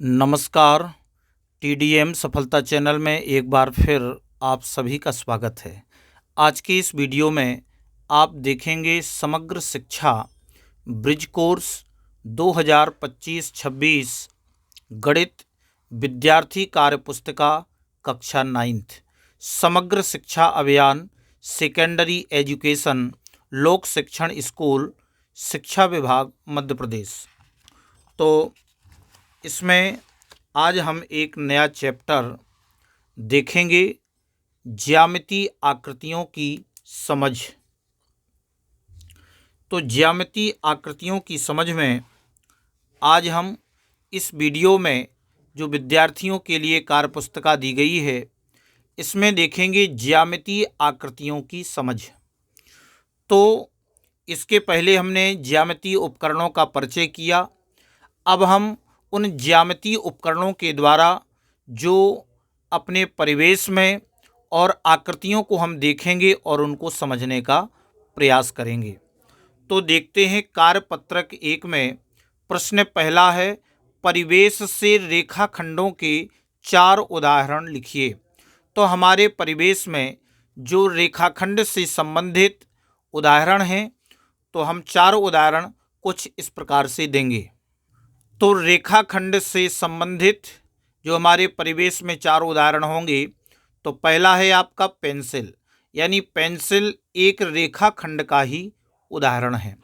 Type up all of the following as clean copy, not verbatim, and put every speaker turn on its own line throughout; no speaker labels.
नमस्कार। टीडीएम सफलता चैनल में एक बार फिर आप सभी का स्वागत है। आज की इस वीडियो में आप देखेंगे समग्र शिक्षा ब्रिज कोर्स 2025-26 गणित विद्यार्थी कार्यपुस्तिका कक्षा 9th समग्र शिक्षा अभियान सेकेंडरी एजुकेशन लोक शिक्षण स्कूल शिक्षा विभाग मध्य प्रदेश। तो इसमें आज हम एक नया चैप्टर देखेंगे, ज्यामितीय आकृतियों की समझ। तो ज्यामितीय आकृतियों की समझ में आज हम इस वीडियो में जो विद्यार्थियों के लिए कार्यपुस्तिका दी गई है, इसमें देखेंगे ज्यामितीय आकृतियों की समझ। तो इसके पहले हमने ज्यामितीय उपकरणों का परिचय किया। अब हम उन ज्यामितीय उपकरणों के द्वारा जो अपने परिवेश में और आकृतियों को हम देखेंगे और उनको समझने का प्रयास करेंगे। तो देखते हैं कार्यपत्रक 1 में प्रश्न पहला है, परिवेश से रेखाखंडों के 4 उदाहरण लिखिए। तो हमारे परिवेश में जो रेखाखंड से संबंधित उदाहरण हैं, तो हम 4 उदाहरण कुछ इस प्रकार से देंगे। तो रेखाखंड से संबंधित जो हमारे परिवेश में 4 उदाहरण होंगे, तो पहला है आपका पेंसिल, यानी पेंसिल एक रेखाखंड का ही उदाहरण है।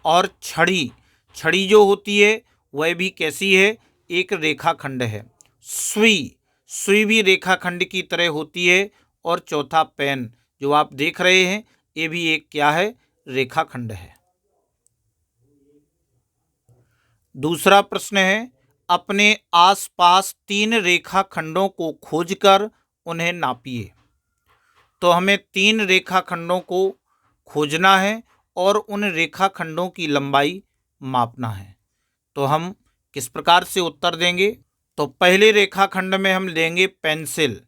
और छड़ी जो होती है वह भी कैसी है, एक रेखाखंड है। सुई भी रेखाखंड की तरह होती है। और चौथा पेन जो आप देख रहे हैं, ये भी एक क्या है, रेखाखंड है। दूसरा प्रश्न है, अपने आसपास 3 रेखाखंडों को खोजकर उन्हें नापिए। तो हमें 3 रेखाखंडों को खोजना है और उन रेखाखंडों की लंबाई मापना है। तो हम किस प्रकार से उत्तर देंगे? तो पहले रेखाखंड में हम देंगे पेंसिल,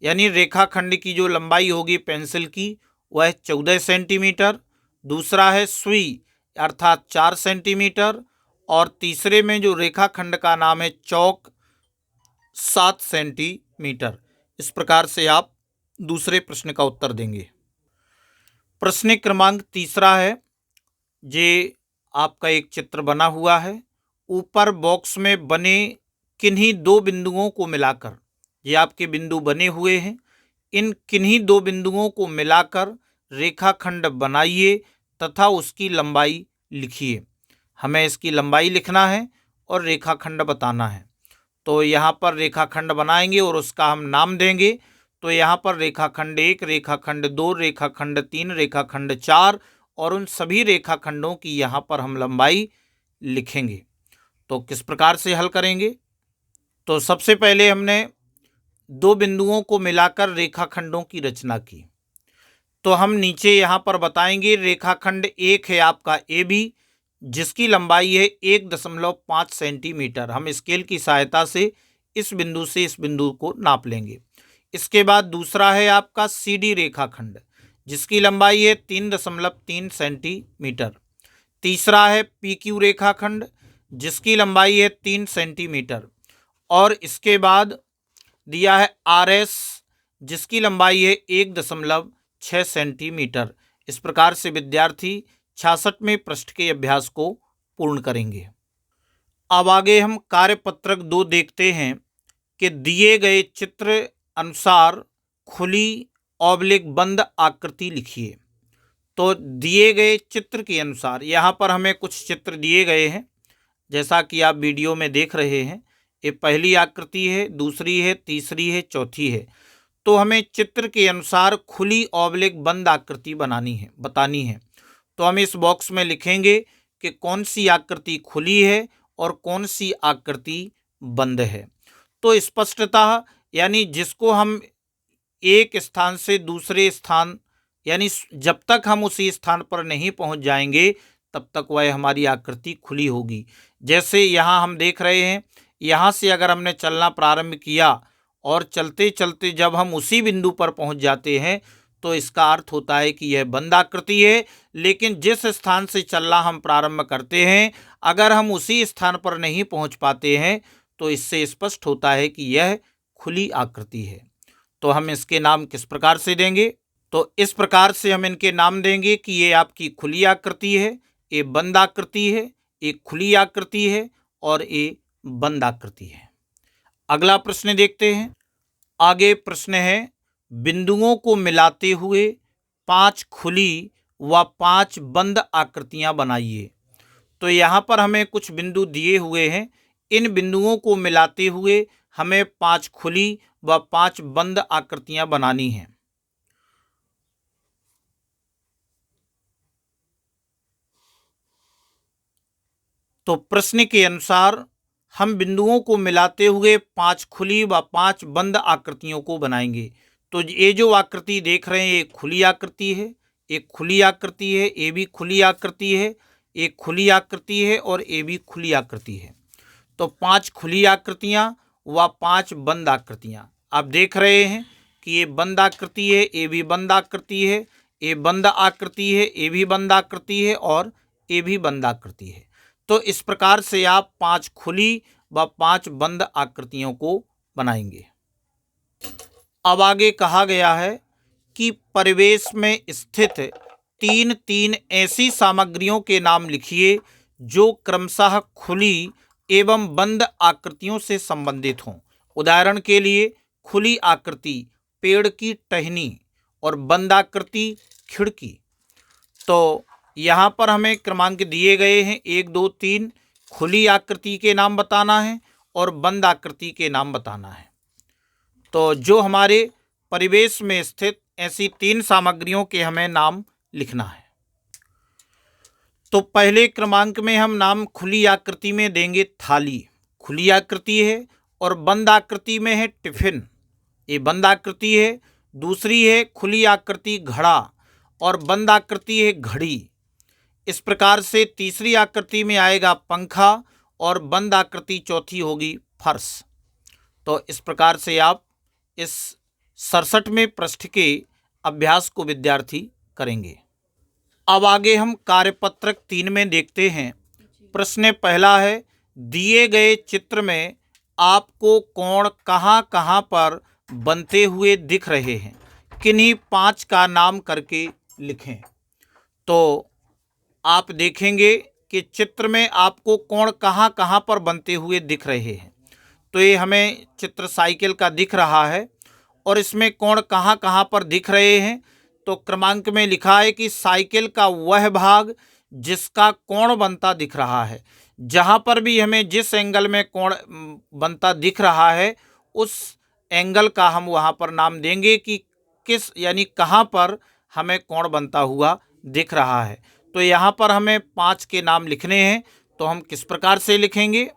यानी रेखाखंड की जो लंबाई होगी पेंसिल की वह 14 सेंटीमीटर। दूसरा है सुई अर्थात 4 सेंटीमीटर। और तीसरे में जो रेखाखंड का नाम है चौक 7 सेंटीमीटर। इस प्रकार से आप दूसरे प्रश्न का उत्तर देंगे। प्रश्न क्रमांक तीसरा है, जे आपका एक चित्र बना हुआ है। ऊपर बॉक्स में बने किन्हीं 2 बिंदुओं को मिलाकर, ये आपके बिंदु बने हुए हैं, इन किन्हीं 2 बिंदुओं को मिलाकर रेखाखंड बनाइए तथा उसकी लंबाई लिखिए। हमें इसकी लंबाई लिखना है और रेखाखंड बताना है। तो यहाँ पर रेखाखंड बनाएंगे और उसका हम नाम देंगे। तो यहाँ पर रेखाखंड 1, रेखाखंड 2, रेखाखंड 3, रेखाखंड 4 और उन सभी रेखाखंडों की यहाँ पर हम लंबाई लिखेंगे। तो किस प्रकार से हल करेंगे? तो सबसे पहले हमने 2 बिंदुओं को मिलाकर रेखाखंडों की रचना की। तो हम नीचे यहाँ पर बताएंगे, रेखाखंड 1 है आपका AB, जिसकी लंबाई है 1.5 सेंटीमीटर। हम स्केल की सहायता से इस बिंदु से इस बिंदु को नाप लेंगे। इसके बाद दूसरा है आपका CD रेखाखंड, जिसकी लंबाई है 3.3 सेंटीमीटर। तीसरा है PQ रेखाखंड, जिसकी लंबाई है 3 सेंटीमीटर। और इसके बाद दिया है RS, जिसकी लंबाई है 1.6 सेंटीमीटर। इस प्रकार से विद्यार्थी 66वें पृष्ठ के अभ्यास को पूर्ण करेंगे। अब आगे हम कार्यपत्रक 2 देखते हैं कि दिए गए चित्र अनुसार खुली ऑब्लिक बंद आकृति लिखिए। तो दिए गए चित्र के अनुसार यहाँ पर हमें कुछ चित्र दिए गए हैं, जैसा कि आप वीडियो में देख रहे हैं। ये पहली आकृति है, दूसरी है, तीसरी है, चौथी है। तो हमें चित्र के अनुसार खुली ऑब्लिक बंद आकृति बतानी है। तो हम इस बॉक्स में लिखेंगे कि कौन सी आकृति खुली है और कौन सी आकृति बंद है। तो स्पष्टतः यानी जिसको हम एक स्थान से दूसरे स्थान, यानी जब तक हम उसी स्थान पर नहीं पहुंच जाएंगे तब तक वह हमारी आकृति खुली होगी। जैसे यहाँ हम देख रहे हैं, यहाँ से अगर हमने चलना प्रारंभ किया और चलते चलते जब हम उसी बिंदु पर पहुंच जाते हैं, तो इसका अर्थ होता है कि यह बंद आकृति है। लेकिन जिस स्थान से चलना हम प्रारंभ करते हैं, अगर हम उसी स्थान पर नहीं पहुंच पाते हैं तो इससे स्पष्ट होता है कि यह खुली आकृति है। तो हम इसके नाम किस प्रकार से देंगे? तो इस प्रकार से हम इनके नाम देंगे कि ये आपकी खुली आकृति है, ये बंद आकृति है, एक खुली आकृति है और ये बंद आकृति है। अगला प्रश्न देखते हैं। आगे प्रश्न है, बिंदुओं को मिलाते हुए 5 खुली व 5 बंद आकृतियां बनाइए। तो यहाँ पर हमें कुछ बिंदु दिए हुए हैं। इन बिंदुओं को मिलाते हुए हमें 5 खुली व 5 बंद आकृतियां बनानी हैं। तो प्रश्न के अनुसार हम बिंदुओं को मिलाते हुए 5 खुली व 5 बंद आकृतियों को बनाएंगे। तो ये जो आकृति देख रहे हैं, ये खुली आकृति है, एक खुली आकृति है, ये भी खुली आकृति है, एक खुली आकृति है और ये भी खुली आकृति है। तो 5 खुली आकृतियां व 5 बंद आकृतियां आप देख रहे हैं कि ये बंद आकृति है, ये भी बंद आकृति है, ये बंद आकृति है, ये भी बंद आकृति है और ये भी बंद आकृति है। तो इस प्रकार से आप 5 खुली व 5 बंद आकृतियों को बनाएंगे। अब आगे कहा गया है कि परिवेश में स्थित 3 ऐसी सामग्रियों के नाम लिखिए जो क्रमशः खुली एवं बंद आकृतियों से संबंधित हों। उदाहरण के लिए खुली आकृति पेड़ की टहनी और बंद आकृति खिड़की। तो यहाँ पर हमें क्रमांक दिए गए हैं 1, 2, 3। खुली आकृति के नाम बताना है और बंद आकृति के नाम बताना है। तो जो हमारे परिवेश में स्थित ऐसी 3 सामग्रियों के हमें नाम लिखना है। तो पहले क्रमांक में हम नाम खुली आकृति में देंगे थाली, खुली आकृति है, और बंद आकृति में है टिफिन, ये बंद आकृति है। दूसरी है खुली आकृति घड़ा और बंद आकृति है घड़ी। इस प्रकार से तीसरी आकृति में आएगा पंखा और बंद आकृति चौथी होगी फर्श। तो इस प्रकार से आप इस 67वें पृष्ठ के अभ्यास को विद्यार्थी करेंगे। अब आगे हम कार्यपत्रक 3 में देखते हैं। प्रश्न पहला है, दिए गए चित्र में आपको कोण कहाँ कहाँ पर बनते हुए दिख रहे हैं, किन्हीं 5 का नाम करके लिखें। तो आप देखेंगे कि चित्र में आपको कोण कहाँ कहाँ पर बनते हुए दिख रहे हैं। तो ये हमें चित्र साइकिल का दिख रहा है और इसमें कोण कहाँ कहाँ पर दिख रहे हैं। तो क्रमांक में लिखा है कि साइकिल का वह भाग जिसका कोण बनता दिख रहा है। जहाँ पर भी हमें जिस एंगल में कोण बनता दिख रहा है उस एंगल का हम वहाँ पर नाम देंगे कि किस यानी कहाँ पर हमें कोण बनता हुआ दिख रहा है। तो यहाँ पर हमें 5 के नाम लिखने हैं। तो हम किस प्रकार से लिखेंगे?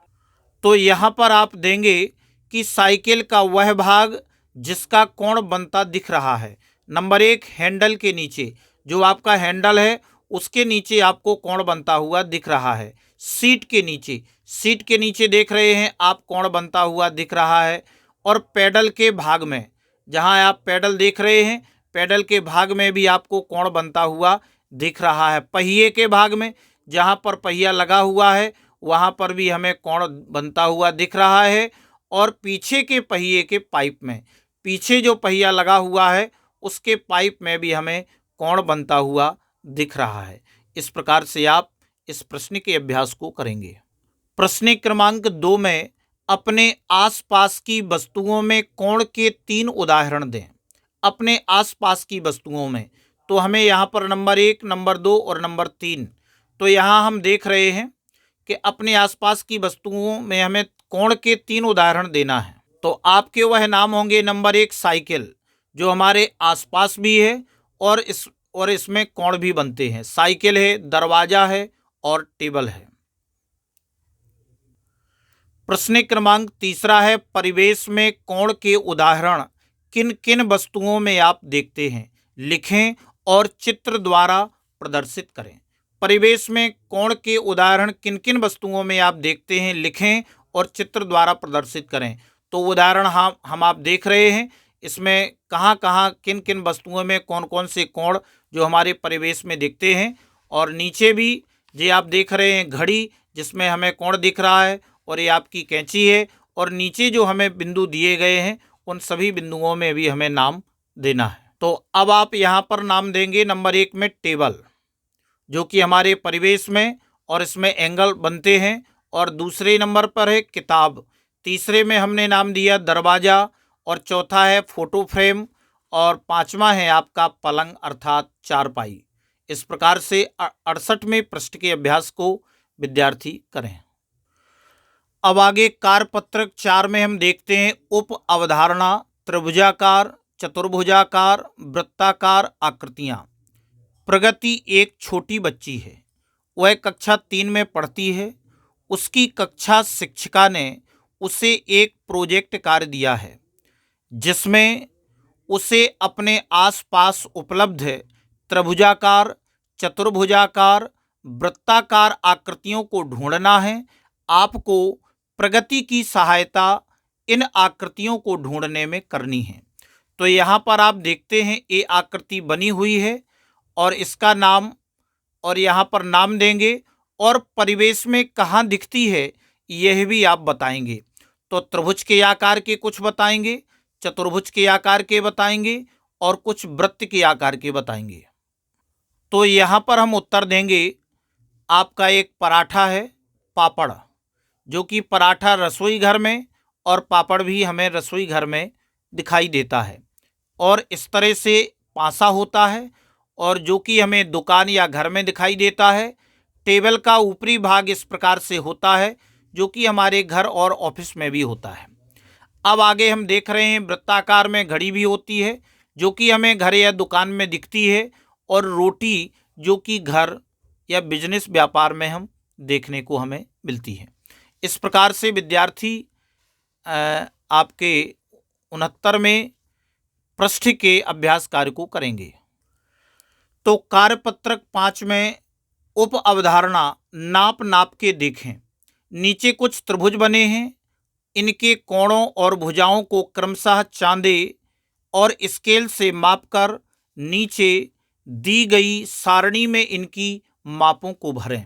तो यहाँ पर आप देंगे कि साइकिल का वह भाग जिसका कोण बनता दिख रहा है। नंबर 1, हैंडल के नीचे, जो आपका हैंडल है उसके नीचे आपको कोण बनता हुआ दिख रहा है। सीट के नीचे देख रहे हैं आप कोण बनता हुआ दिख रहा है। और पेडल के भाग में, जहाँ आप पेडल देख रहे हैं, पेडल के भाग में भी आपको कोण बनता हुआ दिख रहा है। पहिए के भाग में, जहाँ पर पहिया लगा हुआ है वहाँ पर भी हमें कोण बनता हुआ दिख रहा है। और पीछे के पहिए के पाइप में, पीछे जो पहिया लगा हुआ है उसके पाइप में भी हमें कोण बनता हुआ दिख रहा है। इस प्रकार से आप इस प्रश्न के अभ्यास को करेंगे। प्रश्न क्रमांक 2 में अपने आसपास की वस्तुओं में कोण के 3 उदाहरण दें। अपने आसपास की वस्तुओं में, तो हमें यहाँ पर नंबर 1, नंबर 2 और नंबर 3। तो यहाँ हम देख रहे हैं कि अपने आसपास की वस्तुओं में हमें कोण के 3 उदाहरण देना है। तो आपके वह नाम होंगे, नंबर 1 साइकिल, जो हमारे आसपास भी है और इसमें कोण भी बनते हैं। साइकिल है, दरवाजा है और टेबल है। प्रश्न क्रमांक 3 है, परिवेश में कोण के उदाहरण किन किन वस्तुओं में आप देखते हैं, लिखें और चित्र द्वारा प्रदर्शित करें। परिवेश में कोण के उदाहरण किन किन वस्तुओं में आप देखते हैं, लिखें और चित्र द्वारा प्रदर्शित करें। तो उदाहरण हम आप देख रहे हैं, इसमें कहाँ कहाँ किन किन वस्तुओं में कौन कौन से कोण जो हमारे परिवेश में दिखते हैं। और नीचे भी ये आप देख रहे हैं घड़ी, जिसमें हमें कोण दिख रहा है, और ये आपकी कैंची है और नीचे जो हमें बिंदु दिए गए हैं उन सभी बिंदुओं में भी हमें नाम देना है। तो अब आप यहाँ पर नाम देंगे नंबर 1 में टेबल, जो कि हमारे परिवेश में और इसमें एंगल बनते हैं, और दूसरे नंबर पर है किताब, तीसरे में हमने नाम दिया दरवाज़ा, और चौथा है फोटो फ्रेम, और पांचवा है आपका पलंग अर्थात चारपाई। इस प्रकार से 68वें पृष्ठ के अभ्यास को विद्यार्थी करें। अब आगे कार्यपत्रक 4 में हम देखते हैं उप अवधारणा, त्रिभुजाकार, चतुर्भुजाकार, वृत्ताकार आकृतियां। प्रगति एक छोटी बच्ची है, वह कक्षा 3 में पढ़ती है। उसकी कक्षा शिक्षिका ने उसे एक प्रोजेक्ट कार्य दिया है जिसमें उसे अपने आसपास उपलब्ध त्रिभुजाकार, चतुर्भुजाकार, वृत्ताकार आकृतियों को ढूंढना है। आपको प्रगति की सहायता इन आकृतियों को ढूंढने में करनी है। तो यहाँ पर आप देखते हैं ये आकृति बनी हुई है और इसका नाम, और यहाँ पर नाम देंगे, और परिवेश में कहाँ दिखती है यह भी आप बताएंगे। तो त्रिभुज के आकार के कुछ बताएंगे, चतुर्भुज के आकार के बताएंगे, और कुछ वृत्त के आकार के बताएंगे। तो यहाँ पर हम उत्तर देंगे आपका एक पराठा है, पापड़, जो कि पराठा रसोई घर में और पापड़ भी हमें रसोई घर में दिखाई देता है, और इस तरह से पासा होता है, और जो कि हमें दुकान या घर में दिखाई देता है। टेबल का ऊपरी भाग इस प्रकार से होता है, जो कि हमारे घर और ऑफिस में भी होता है। अब आगे हम देख रहे हैं वृत्ताकार में घड़ी भी होती है, जो कि हमें घर या दुकान में दिखती है, और रोटी, जो कि घर या बिजनेस व्यापार में हम देखने को हमें मिलती है। इस प्रकार से विद्यार्थी आपके 69वें पृष्ठ के अभ्यास कार्य को करेंगे। तो कार्यपत्रक 5 में उप अवधारणा नाप नाप के देखें। नीचे कुछ त्रिभुज बने हैं, इनके कोणों और भुजाओं को क्रमशः चांदे और स्केल से मापकर नीचे दी गई सारणी में इनकी मापों को भरें।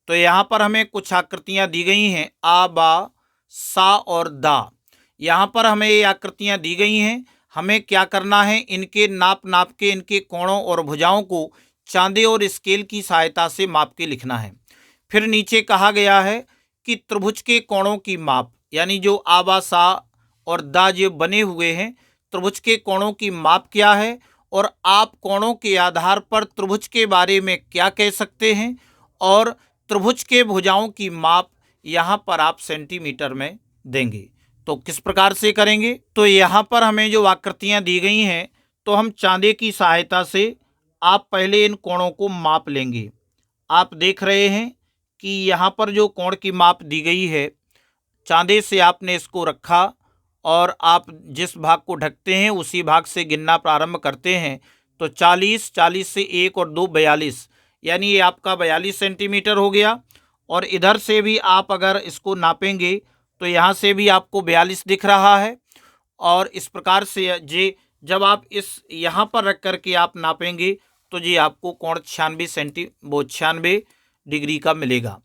तो यहाँ पर हमें कुछ आकृतियाँ दी गई हैं, आ, बा, सा और दा। यहाँ पर हमें ये आकृतियाँ दी गई हैं। हमें क्या करना है, इनके नाप नाप के इनके कोणों और भुजाओं को चांदे और स्केल की सहायता से माप के लिखना है। फिर नीचे कहा गया है कि त्रिभुज के कोणों की माप, यानी जो आ, बा, सा और दा जो बने हुए हैं, त्रिभुज के कोणों की माप क्या है, और आप कोणों के आधार पर त्रिभुज के बारे में क्या कह सकते हैं, और त्रिभुज के भुजाओं की माप यहाँ पर आप सेंटीमीटर में देंगे। तो किस प्रकार से करेंगे, तो यहाँ पर हमें जो आकृतियाँ दी गई हैं, तो हम चांदे की सहायता से आप पहले इन कोणों को माप लेंगे। आप देख रहे हैं कि यहाँ पर जो कोण की माप दी गई है, चांदे से आपने इसको रखा, और आप जिस भाग को ढकते हैं उसी भाग से गिनना प्रारंभ करते हैं। तो 40, 40 से 1 और 2 42, यानी ये आपका 42 सेंटीमीटर हो गया। और इधर से भी आप अगर इसको नापेंगे तो यहाँ से भी आपको 42 दिख रहा है, और इस प्रकार से जे जब आप इस यहाँ पर रख कर के आप नापेंगे तो जी आपको कोण 96 डिग्री का मिलेगा।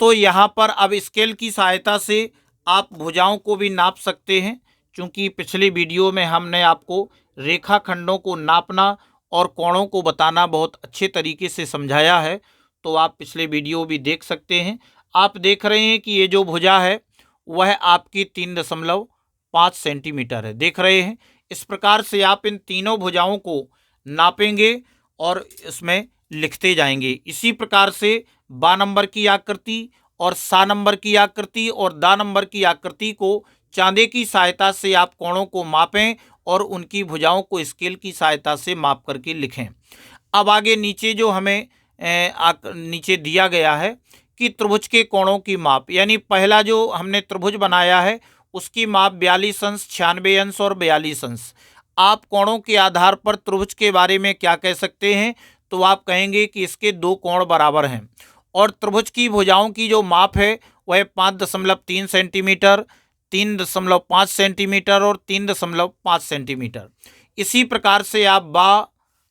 तो यहाँ पर अब स्केल की सहायता से आप भुजाओं को भी नाप सकते हैं, क्योंकि पिछले वीडियो में हमने आपको रेखाखंडों को नापना और कोणों को बताना बहुत अच्छे तरीके से समझाया है। तो आप पिछले वीडियो भी देख सकते हैं। आप देख रहे हैं कि ये जो भुजा है वह आपकी 3.5 सेंटीमीटर है, देख रहे हैं। इस प्रकार से आप इन तीनों भुजाओं को नापेंगे और इसमें लिखते जाएंगे। इसी प्रकार से बा नंबर की आकृति और सा नंबर की आकृति और दा नंबर की आकृति को चांदे की सहायता से आप कोणों को मापें और उनकी भुजाओं को स्केल की सहायता से माप करके लिखें। अब आगे नीचे जो हमें नीचे दिया गया है कि त्रिभुज के कोणों की माप, यानी पहला जो हमने त्रिभुज बनाया है उसकी माप 42 अंश, 96 अंश और 42 अंश। आप कोणों के आधार पर त्रिभुज के बारे में क्या कह सकते हैं, तो आप कहेंगे कि इसके 2 कोण बराबर हैं। और त्रिभुज की भुजाओं की जो माप है वह 5.3 सेंटीमीटर, 3.5 सेंटीमीटर और 3.5 सेंटीमीटर। इसी प्रकार से आप बा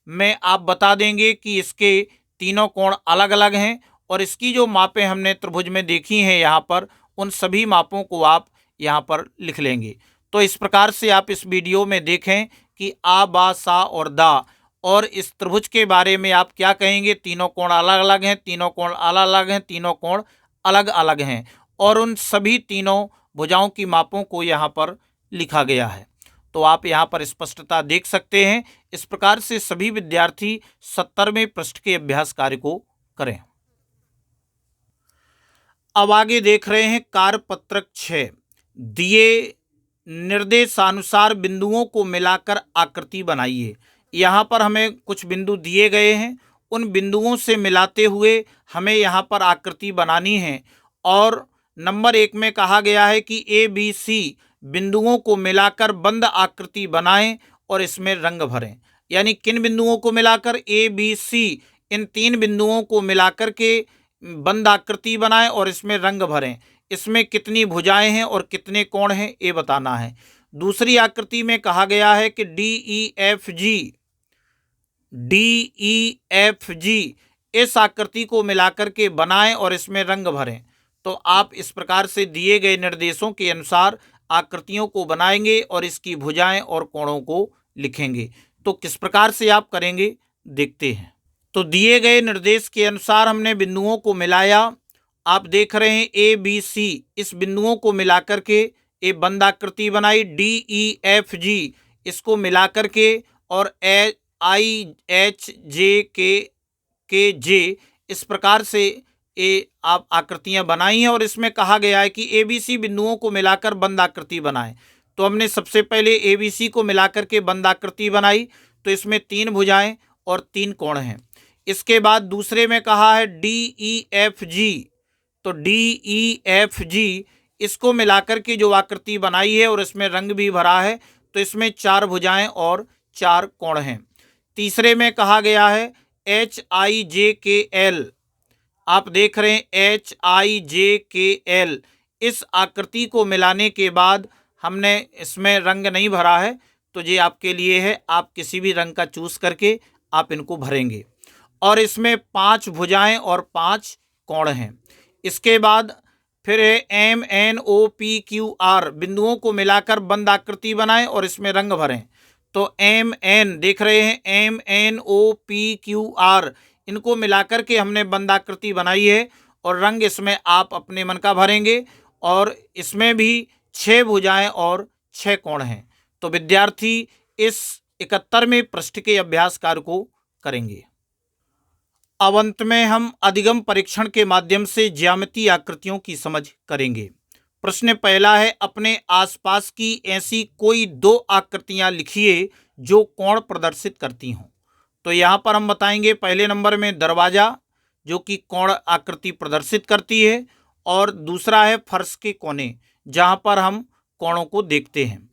में आप बता देंगे कि इसके तीनों कोण अलग अलग हैं, और इसकी जो मापें हमने त्रिभुज में देखी हैं यहाँ पर, उन सभी मापों को आप यहाँ पर लिख लेंगे। तो इस प्रकार से आप इस वीडियो में देखें कि आ, बा, सा और दा और इस त्रिभुज के बारे में आप क्या कहेंगे। तीनों कोण अलग अलग हैं, तीनों कोण अलग अलग हैं, तीनों कोण अलग अलग हैं और उन सभी तीनों भुजाओं की मापों को यहाँ पर लिखा गया है। तो आप यहाँ पर स्पष्टता देख सकते हैं। इस प्रकार से सभी विद्यार्थी 70वें पृष्ठ के अभ्यास कार्य को करें। अब आगे देख रहे हैं कार्यपत्रक 6। दिए निर्देशानुसार बिंदुओं को मिलाकर आकृति बनाइए। यहाँ पर हमें कुछ बिंदु दिए गए हैं, उन बिंदुओं से मिलाते हुए हमें यहाँ पर आकृति बनानी है। और नंबर 1 में कहा गया है कि ABC बिंदुओं को मिलाकर बंद आकृति बनाएं और इसमें रंग भरें। यानी किन बिंदुओं को मिलाकर? ABC, इन 3 बिंदुओं को मिलाकर के बंद आकृति बनाएं और इसमें रंग भरें। इसमें कितनी भुजाएं हैं और कितने कोण हैं ये बताना है। दूसरी आकृति में कहा गया है कि DEFG इस आकृति को मिलाकर के बनाएं और इसमें रंग भरें। तो आप इस प्रकार से दिए गए निर्देशों के अनुसार आकृतियों को बनाएंगे और इसकी भुजाएं और कोणों को लिखेंगे। तो किस प्रकार से आप करेंगे देखते हैं। तो दिए गए निर्देश के अनुसार हमने बिंदुओं को मिलाया। आप देख रहे हैं ABC, इस बिंदुओं को मिलाकर के एक बंद आकृति बनाई। DEFG इसको मिलाकर के और IHJKJ इस प्रकार से आप आकृतियां बनाई हैं और इसमें कहा गया है कि ABC बिंदुओं को मिलाकर बंद आकृति बनाएं। तो हमने सबसे पहले ABC को मिलाकर के बंद आकृति बनाई, तो इसमें 3 भुजाएं और 3 कोण हैं। इसके बाद दूसरे में कहा है DEFG, तो DEFG इसको मिलाकर के जो आकृति बनाई है और इसमें रंग भी भरा है, तो इसमें 4 भुजाएं और 4 कोण हैं। तीसरे में कहा गया है HIJKL, आप देख रहे हैं HIJKL इस आकृति को मिलाने के बाद हमने इसमें रंग नहीं भरा है, तो ये आपके लिए है, आप किसी भी रंग का चूज करके आप इनको भरेंगे। और इसमें 5 भुजाएं और 5 कोण हैं। इसके बाद फिर है MNOPQR बिंदुओं को मिलाकर बंद आकृति बनाएं और इसमें रंग भरें। तो MN देख रहे हैं MNOPQR इनको मिलाकर के हमने बंद आकृति बनाई है और रंग इसमें आप अपने मन का भरेंगे और इसमें भी 6 भुजाएं और 6 कोण हैं। तो विद्यार्थी इस 71वें पृष्ठ के अभ्यास कार्य को करेंगे। अब अंत में हम अधिगम परीक्षण के माध्यम से ज्यामितीय आकृतियों की समझ करेंगे। प्रश्न पहला है, अपने आसपास की ऐसी कोई 2 आकृतियां लिखिए जो कोण प्रदर्शित करती हों। तो यहाँ पर हम बताएंगे पहले नंबर में दरवाजा जो कि कोण आकृति प्रदर्शित करती है और दूसरा है फर्श के कोने जहाँ पर हम कोणों को देखते हैं।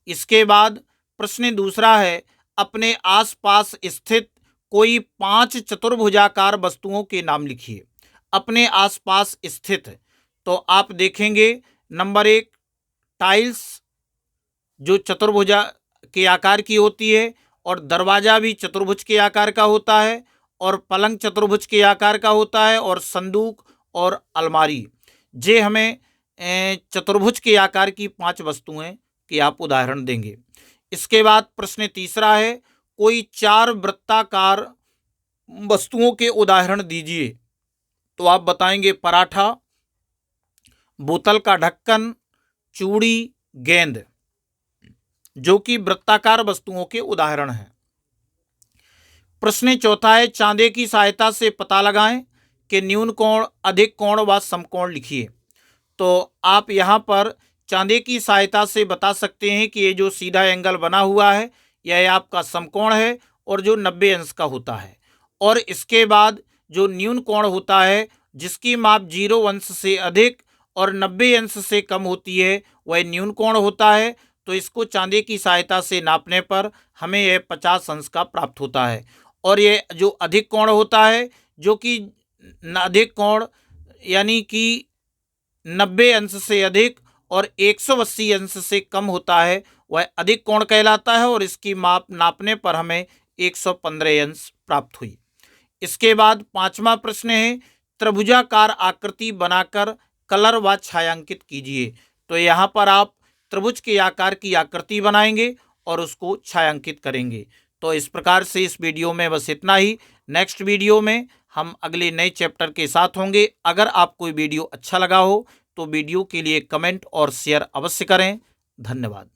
इसके बाद प्रश्न दूसरा है, अपने आसपास स्थित कोई 5 चतुर्भुजाकार वस्तुओं के नाम लिखिए। अपने आसपास स्थित, तो आप देखेंगे नंबर 1 टाइल्स जो चतुर्भुजा के आकार की होती है और दरवाजा भी चतुर्भुज के आकार का होता है और पलंग चतुर्भुज के आकार का होता है और संदूक और अलमारी जे हमें चतुर्भुज के आकार की 5 वस्तुएं की आप उदाहरण देंगे। इसके बाद प्रश्न तीसरा है, कोई 4 वृत्ताकार वस्तुओं के उदाहरण दीजिए। तो आप बताएंगे पराठा, बोतल का ढक्कन, चूड़ी, गेंद जो कि वृत्ताकार वस्तुओं के उदाहरण हैं। प्रश्न चौथा है, चांदे की सहायता से पता लगाएं कि न्यून कोण, अधिक कोण व समकोण लिखिए। तो आप यहाँ पर चांदे की सहायता से बता सकते हैं कि ये जो सीधा एंगल बना हुआ है यह आपका समकोण है और जो 90 अंश का होता है। और इसके बाद जो न्यून कोण होता है जिसकी माप 0 अंश से अधिक और 90 अंश से कम होती है वह न्यून कोण होता है। तो इसको चांदी की सहायता से नापने पर हमें यह 50 अंश का प्राप्त होता है। और ये जो अधिक कोण होता है जो कि अधिक कोण यानी कि 90 अंश से अधिक और 180 अंश से कम होता है वह अधिक कोण कहलाता है और इसकी माप नापने पर हमें 115 अंश प्राप्त हुई। इसके बाद 5वां प्रश्न है, त्रिभुजाकार आकृति बनाकर कलर व छायांकित कीजिए। तो यहाँ पर आप त्रिभुज के आकार की आकृति बनाएंगे और उसको छायांकित करेंगे। तो इस प्रकार से इस वीडियो में बस इतना ही। नेक्स्ट वीडियो में हम अगले नए चैप्टर के साथ होंगे। अगर आपको वीडियो अच्छा लगा हो तो वीडियो के लिए कमेंट और शेयर अवश्य करें। धन्यवाद।